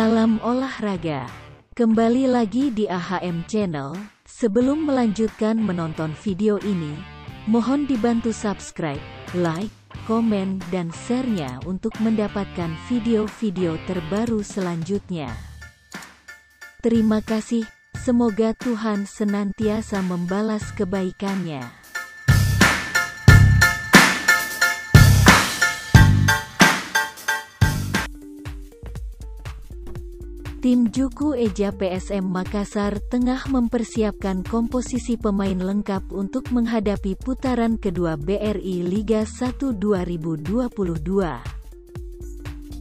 Salam olahraga. Kembali lagi di AHM Channel. Sebelum melanjutkan menonton video ini, mohon dibantu subscribe, like, komen, dan share-nya untuk mendapatkan video-video terbaru selanjutnya. Terima kasih. Semoga Tuhan senantiasa membalas kebaikannya. Tim Juku Eja PSM Makassar tengah mempersiapkan komposisi pemain lengkap untuk menghadapi putaran kedua BRI Liga 1 2022.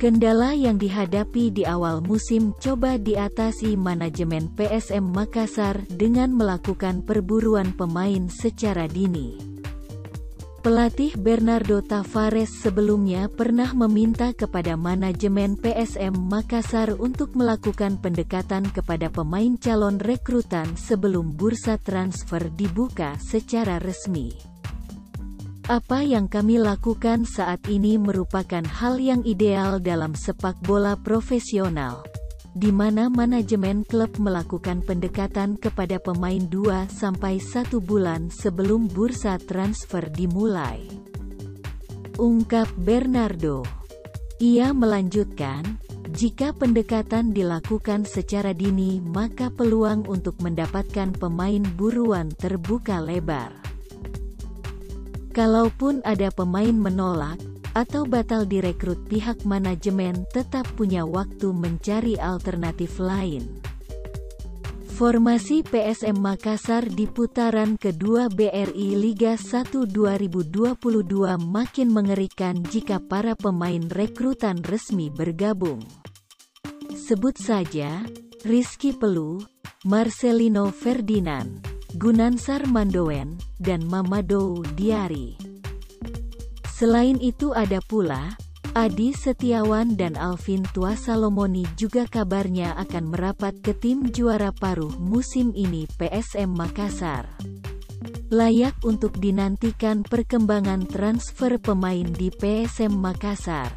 Kendala yang dihadapi di awal musim coba diatasi manajemen PSM Makassar dengan melakukan perburuan pemain secara dini. Pelatih Bernardo Tavares sebelumnya pernah meminta kepada manajemen PSM Makassar untuk melakukan pendekatan kepada pemain calon rekrutan sebelum bursa transfer dibuka secara resmi. Apa yang kami lakukan saat ini merupakan hal yang ideal dalam sepak bola profesional, di mana manajemen klub melakukan pendekatan kepada pemain 2-1 bulan sebelum bursa transfer dimulai, ungkap Bernardo. Ia melanjutkan, jika pendekatan dilakukan secara dini maka peluang untuk mendapatkan pemain buruan terbuka lebar. Kalaupun ada pemain menolak atau batal direkrut, pihak manajemen tetap punya waktu mencari alternatif lain. Formasi PSM Makassar di putaran kedua BRI Liga 1 2022 makin mengerikan jika para pemain rekrutan resmi bergabung. Sebut saja, Rizky Pelu, Marcelino Ferdinand, Gunansar Mandoen, dan Mamadou Diari. Selain itu ada pula, Adi Setiawan dan Alvin Tua Salomoni juga kabarnya akan merapat ke tim juara paruh musim ini PSM Makassar. Layak untuk dinantikan perkembangan transfer pemain di PSM Makassar.